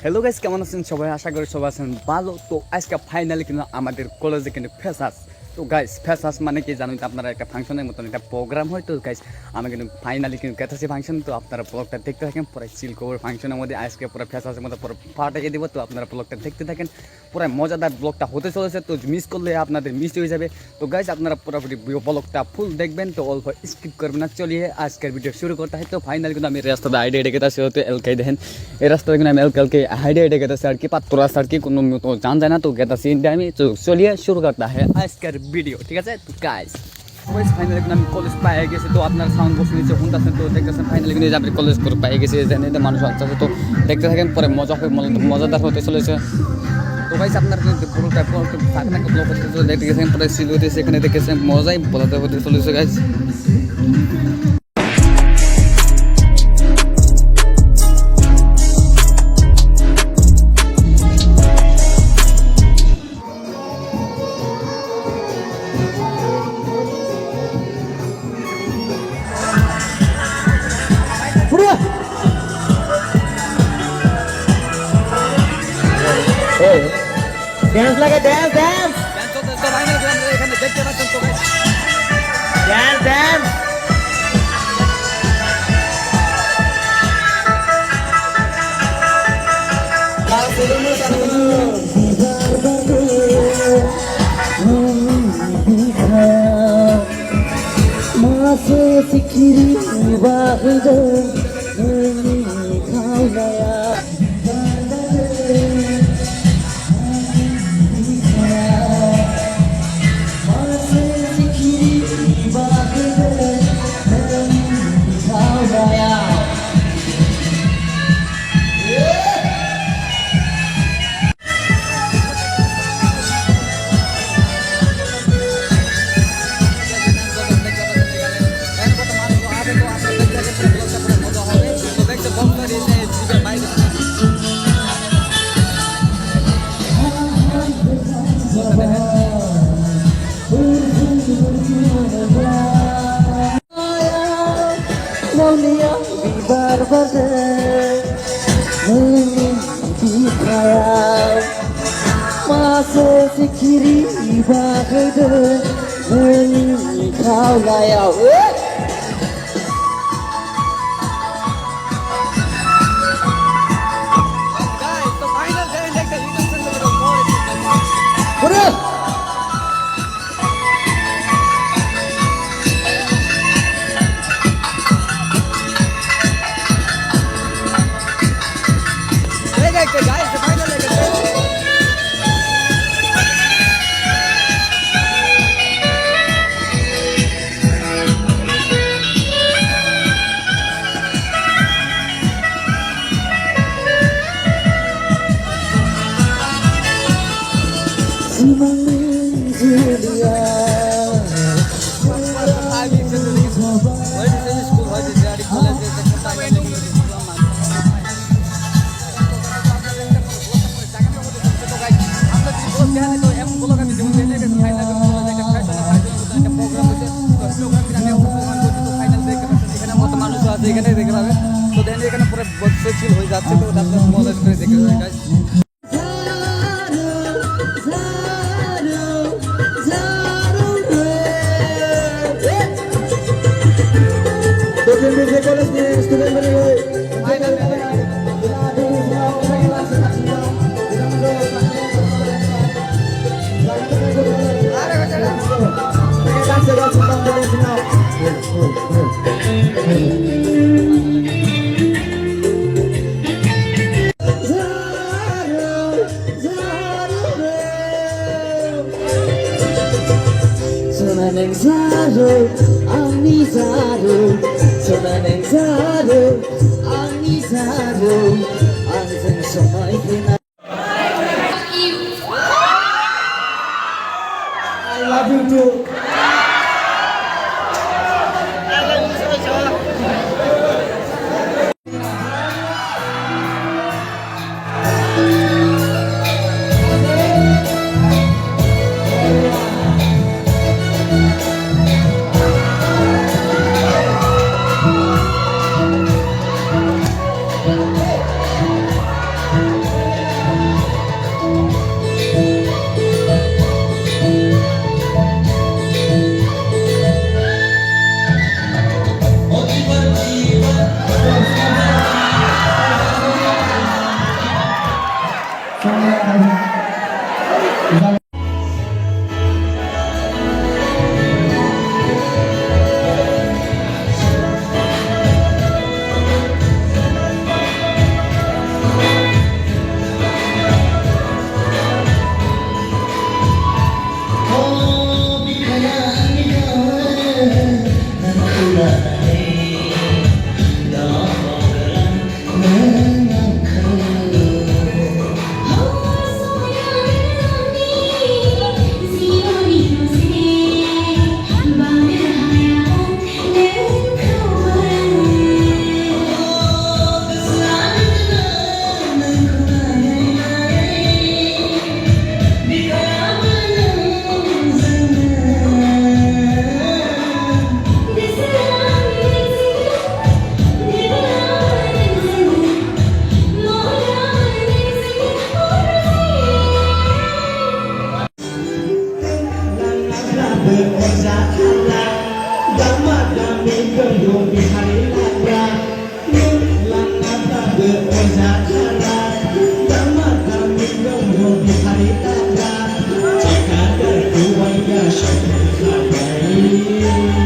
Hello guys, কেমন আছেন সবাই? আশা করি সবাই আছেন ভালো। তো আজকে ফাইনালি কিন্তু আমাদের কলেজে কিন্তু ফ্রেশার্স। তো গাইস, ফ্রেশার্স মানে কি জানেন? তো আপনারা একটা ফাংশনের মতন একটা প্রোগ্রাম হয়। তো গাইস, আমি কিন্তু ফাইনালি কিন্তু গেতেছি ফাংশন। তো আপনারা ব্লগটা দেখতে থাকেন। পুরো চিল কবর ফাংশনের মধ্যে আজকে পুরো ফ্রেশার্সের মধ্যে পুরো পাঠিয়ে দেবো। তো আপনারা ব্লগটা দেখতে থাকেন। পুরো মজাদার ব্লগটা হতে চলেছে। তো মিস করলে আপনাদের মিস হয়ে যাবে। তো গাইস, আপনারা পুরোপুরি ব্লগটা ফুল দেখবেন। তো অল্প স্কিপ করবেন না। চলিয়ে আজকের ভিডিও শুরু করতে হয়। তো ফাইনালি কিন্তু আমি রাস্তাতে আইডিয়া ডেকে আসি হতে এলকাই দেখেন। এই রাস্তাতে কিন্তু আমি এলকালকে হাইডিয়া ডেকে আসি আর কি পাত্র রাস্তা আর কি কোনো তো জান যায় না। তো গেতাছি ইন্ডিয়া আমি চলিয়ে শুরু করতে হয় আজকের ভিডিও, ঠিক আছে? তো গাইস, ফাইনালি কিন্তু আমি কলেজ পাই গেছি। তো আপনার সাউন্ড বক্স নিচে শুনতেছেন। তো দেখতেছেন ফাইনালি কিন্তু আমি কলেজ করে পাই গেছি। জানেন মানুষ আসছে। তো দেখতে থাকেন, পরে মজা হবে, মজাদার হতে চলেছে। তো গাইস, আপনার পুরোটা আপনাকে ব্লগ করতে দেখতে গেছেন, পরে সিল হতে সেখানে দেখেছেন মজাই বলাতে হতে চলেছে guys. Dance like a dance. এখানে দেখতে পাচ্ছেন তো guys, Dance. Sikiri bahida khaulaya Maulia bibar badan di khayal masuk sikiri badan kau layau guys. তো ফাইনাল দেখতে Bro গাইস, ফাইনাল দেখতে Julia এখানে দেখে পাবেন। তো দেন এখানে পুরো বক্স চিল হয়ে যাচ্ছে। তো আপনারা মজা করে দেখে নেবেন guys. I love you too. Ojatara Dama dami gendo bihari lara Nulang apa be Ojatara Dama dami gendo bihari lara Jika terkuai ya syaitan